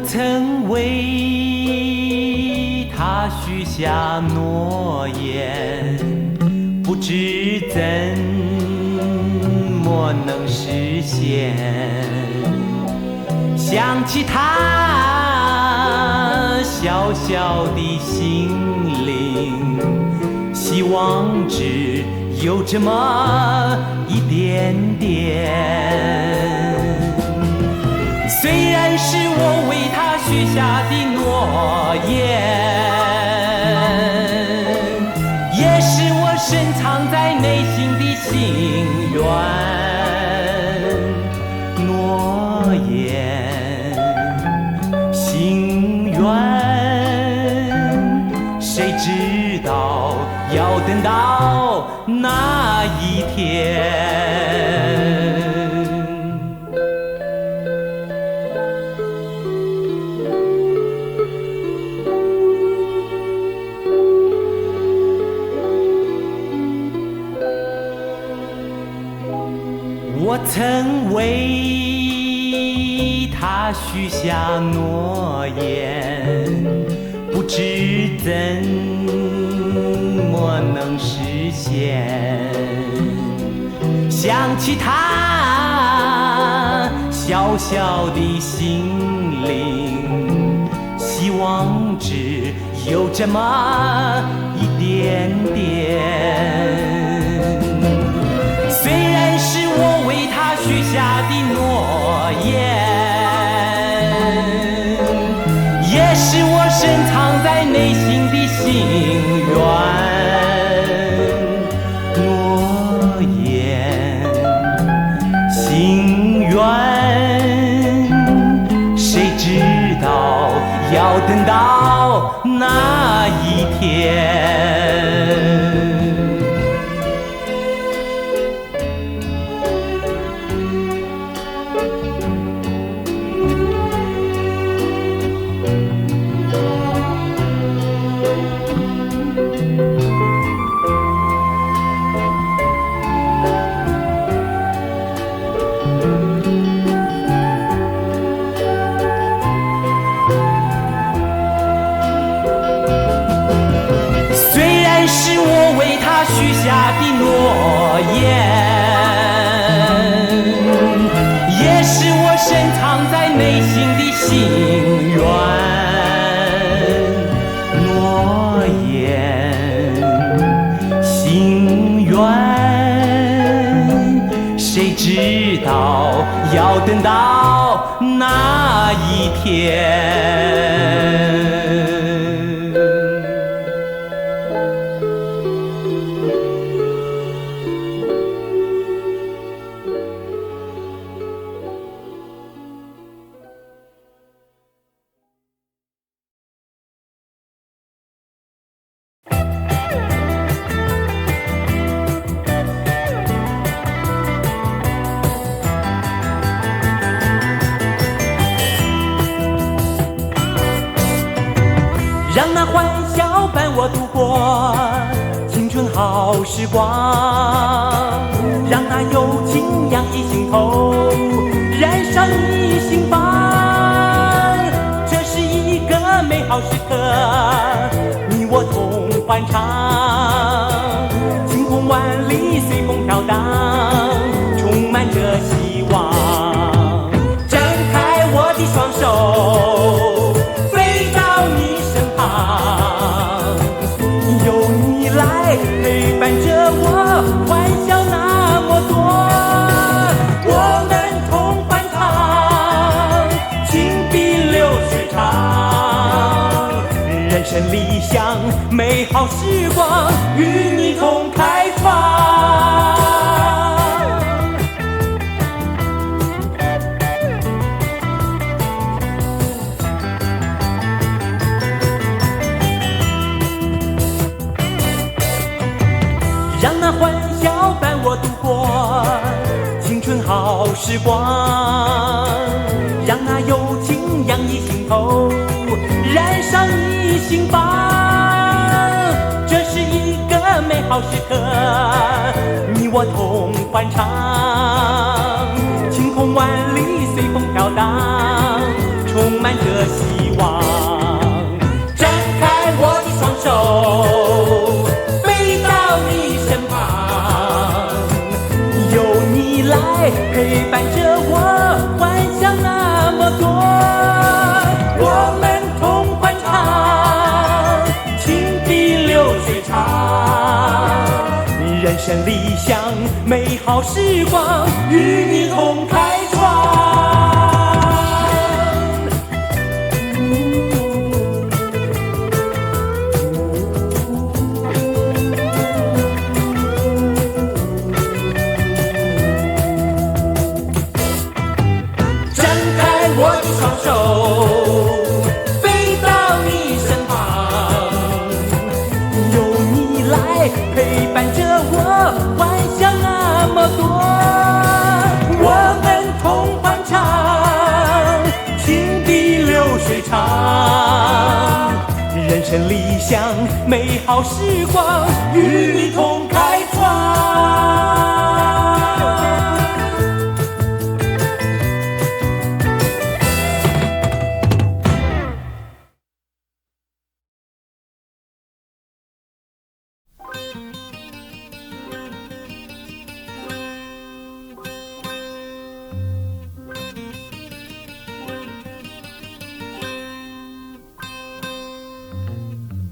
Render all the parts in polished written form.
曾为他许下诺言，不知怎么能实现。想起他小小的心灵，希望只有这么一点点。虽然是我为他许下的诺言，也是我深藏在内心的心愿。诺言，心愿，谁知道要等到那一天。我曾为他许下诺言，不知怎么能实现。想起他小小的心灵，希望只有这么一点点。虽然是我为他许下的诺言，也是我深藏在内心的心愿。诺言，心愿，谁知道要等到那一天。许下的诺言，也是我深藏在内心的心愿。诺言，心愿，谁知道要等到那一天。让那欢笑伴我度过青春好时光，让那友情洋溢心头，燃烧你心房。这是一个美好时刻，你我同欢唱，晴空万里随风飘荡，充满着希望。展开我的双手，飞到你身旁，由你来陪伴着我，欢笑那么多。我们同欢唱，情比流水长，人生理想美好时光，与你同开创。让那欢笑伴我度过青春好时光，让那友情洋溢心头，燃烧你心房。这是一个美好时刻，你我同欢唱，晴空万里随风飘荡，充满着了希望。张开我的双手，飞到你身旁，有你来陪伴着我，幻想那么多。我们同欢唱，情比流水长，人生理想美好时光，与你同开创。张开我的双手，飞到你身旁，有你来陪伴着我，幻想那么多。我们同欢唱，情比流水长，人生理想美好时光，与你同开创。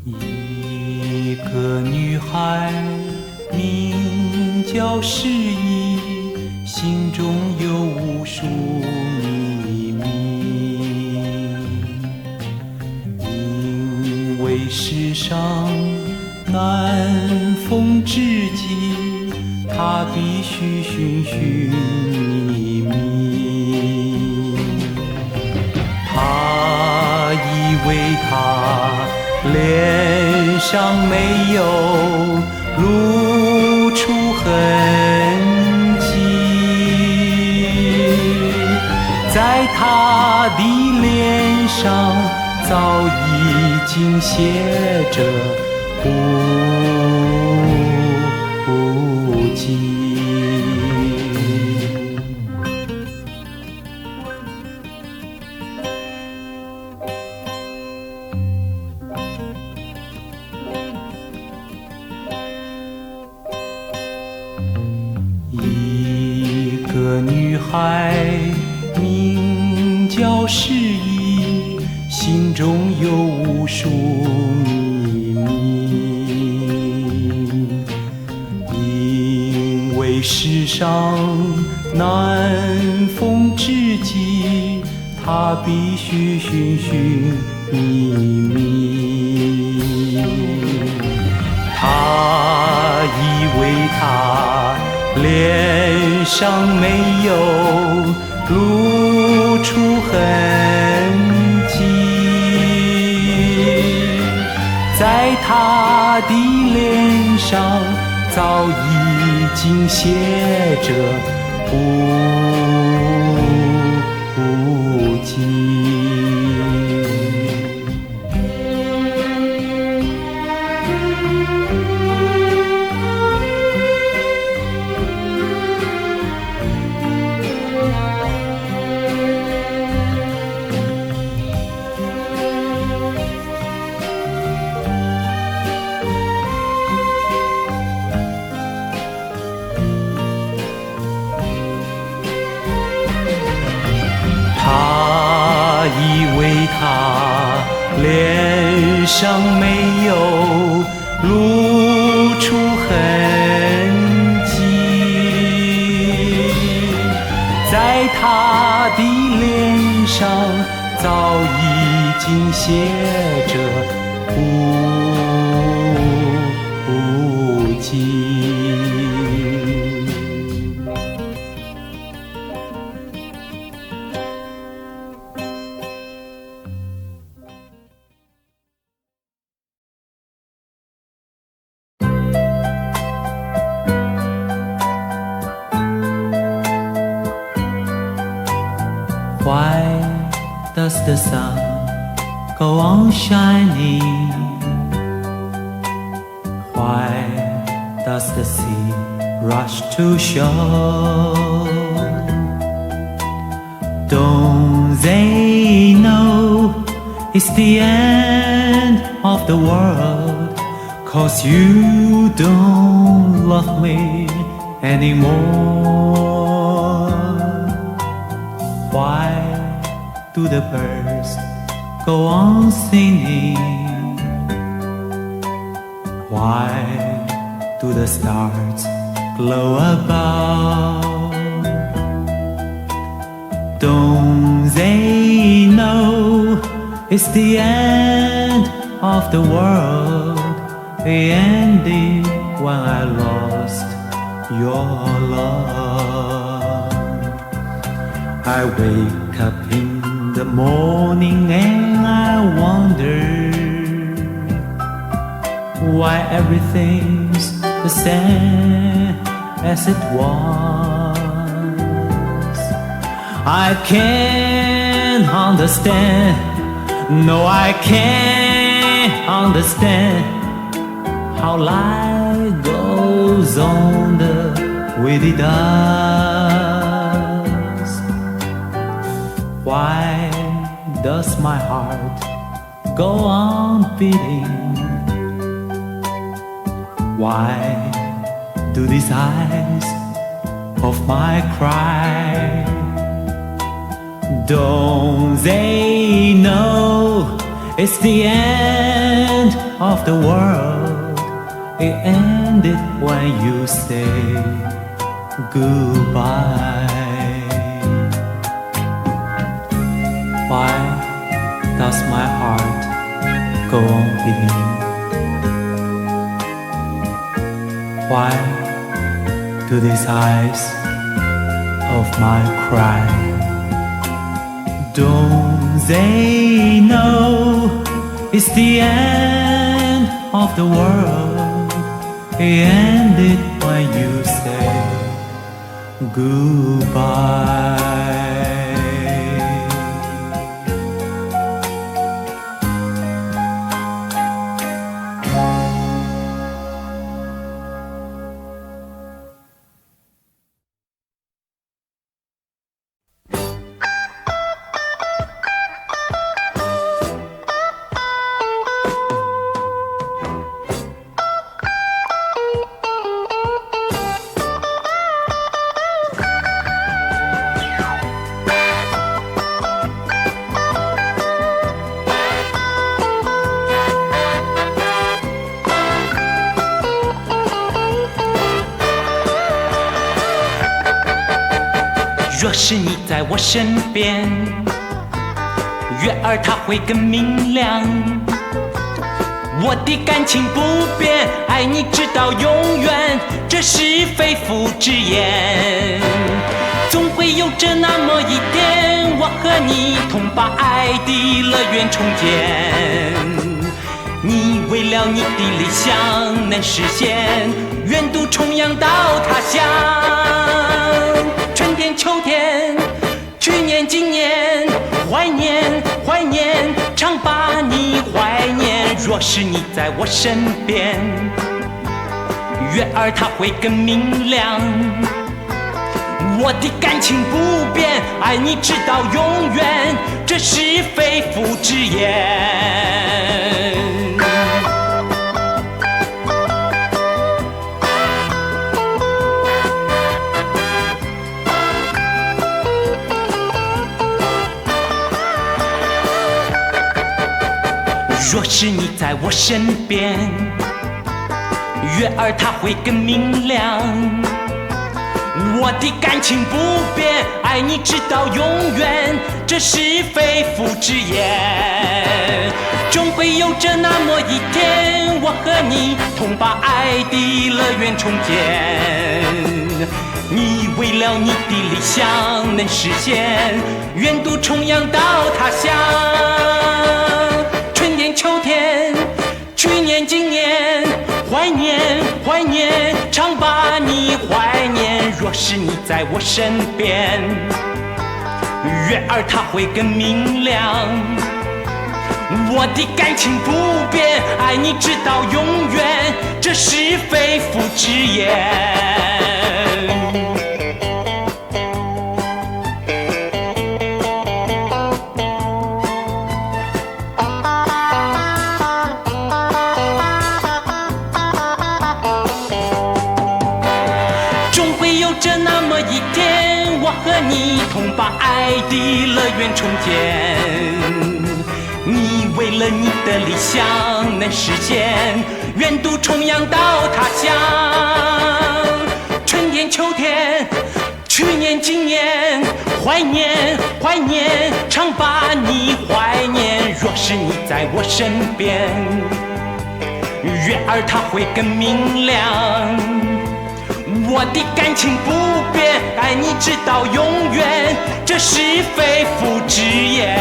一个女孩名叫诗意，心中有无数秘密。因为世上难逢知己，她必须寻寻觅觅。她以为她脸上没有露出痕迹，在她的脸上早已经写着不羁。一个女孩名叫诗意，心中有无数秘密。因为世上难逢知己，她必须寻寻觅觅。她以为她脸上没有露出痕迹，在她的脸上早已经写着不羁。她脸上没有露出痕迹，在她的脸上早已经写着不羁。Why does the sun go on shining? Why does the sea rush to shore? Don't they know it's the end of the world, 'cause you don't love me anymore. Why do the birds go on singing? Why do the stars glow above? Don't they know it's the end of the world? It ended when I lost your love. I wake up in the morning and I wonder why everything's the same as it was. I can't understand, no I can't understand how life goes on the way it does. Why does my heart go on beating? Why do these eyes of mine cry? Don't they know it's the end of the world? It ended when you say goodbye. Why does my heart go on beating? Why do these eyes of mine cry? Don't they know it's the end of the world? It ended when you say goodbye. 若是你在我身边，月儿它会更明亮。我的感情不变，爱你直到永远，这是肺腑之言。总会有着那么一天，我和你同把爱的乐园重建。你为了你的理想能实现，远渡重洋到他乡。春天秋天，去年今年，怀念怀念，常把你怀念。若是你在我身边，月儿它会更明亮。我的感情不变，爱你直到永远，这是肺腑之言。若是你在我身边，月儿它会更明亮。我的感情不变，爱你直到永远，这是肺腑之言。终会有着那么一天，我和你同把爱的乐园重建。你为了你的理想能实现，远渡重洋到他乡。春天秋天，去年今年，怀念怀念，常把你怀念。若是你在我身边，月儿它会更明亮。我的感情不变，爱你直到永远，这是肺腑之言。一天，我和你同把爱的乐园重建。你为了你的理想能实现，远渡重洋到他乡。春天秋天，去年今年，怀念怀念，常把你怀念。若是你在我身边，月儿它会更明亮。我的感情不变，爱你直到永远，这是肺腑之言。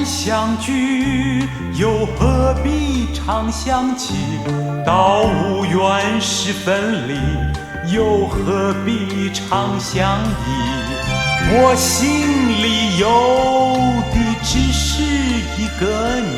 相聚又何必常想起，到无缘时分离，又何必常相依。我心里有的只是一个你，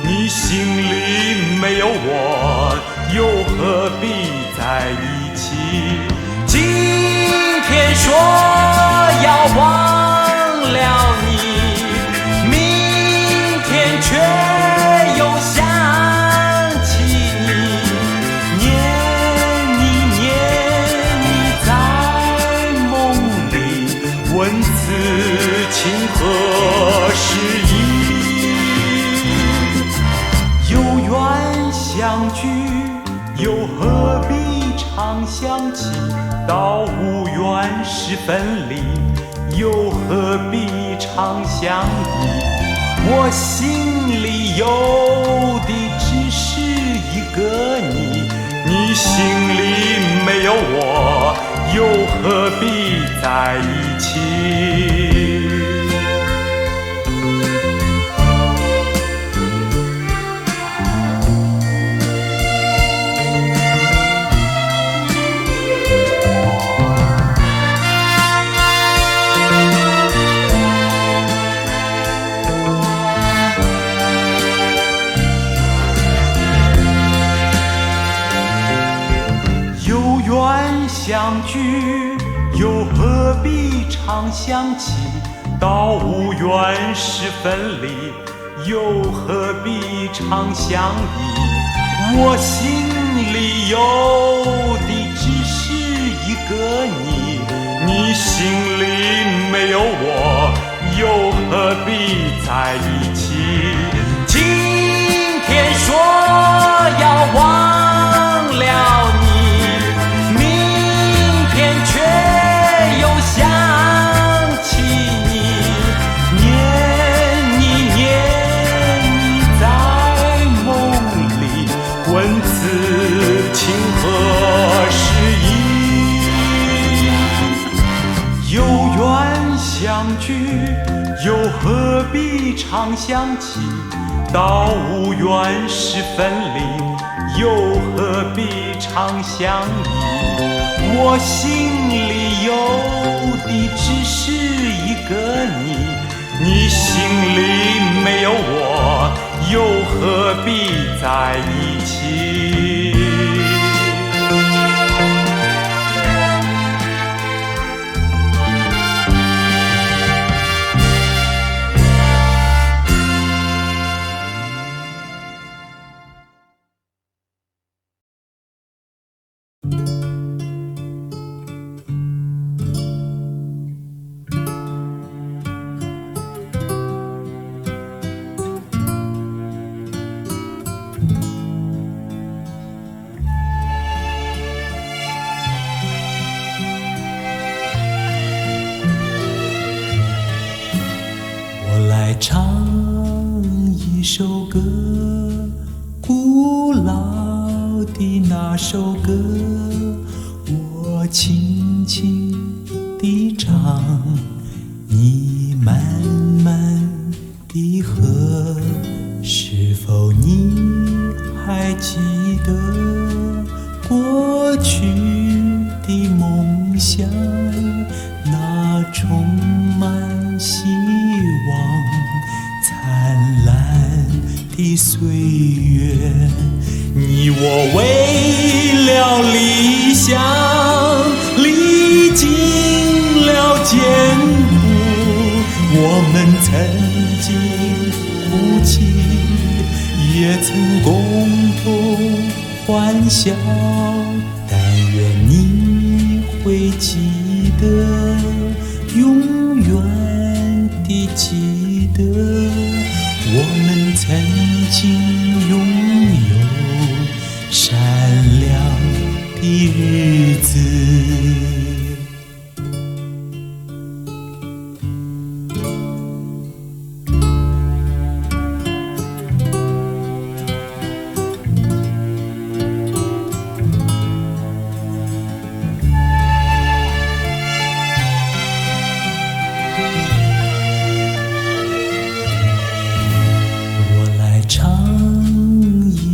你心里没有我，又何必在一起。今天说要忘了你，却又想起你，念你在梦里，问此情何时已？有缘相聚，又何必常想起？到无缘时分离，又何必常相依？我心里有的只是一个你，你心里没有我，又何必在一起？相聚又何必常想起？到无缘时分离，又何必常相依？我心里有的只是一个你，你心里没有我，又何必在一起？今天说要忘了你，却又想起你，念你在梦里，问此情何时已？有缘相聚，又何必常想起？到无缘时分离，又何必常相依？我心里有的只是一个你，你心里没有我，又何必在一起？唱一首歌，故那首歌，我轻轻地唱，你慢慢地和。是否你还记得过去的梦想，那充满希望灿烂的岁月？你我为了理想历经了艰苦，我们曾经哭泣，也曾共同欢笑。但愿你会记得，永远地记得，我们曾经拥有闪亮的日子。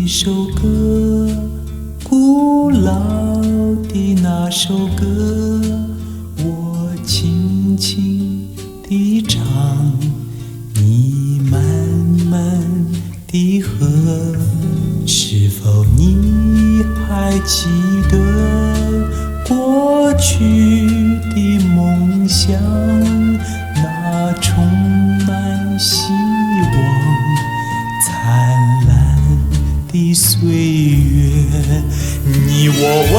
一首歌，古老的那首歌，我轻轻地唱，你慢慢地和。是否你还记得过去的梦想，那充满希望灿烂的岁月？你我为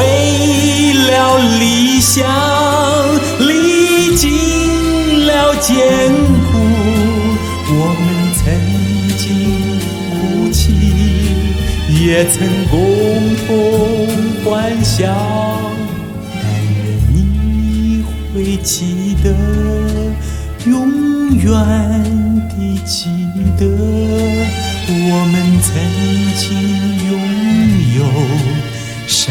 了理想历经了艰苦，我们曾经哭泣，也曾共同欢笑。但愿你会记得，永远地记得，我们曾经拥有闪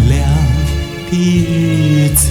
亮的日子。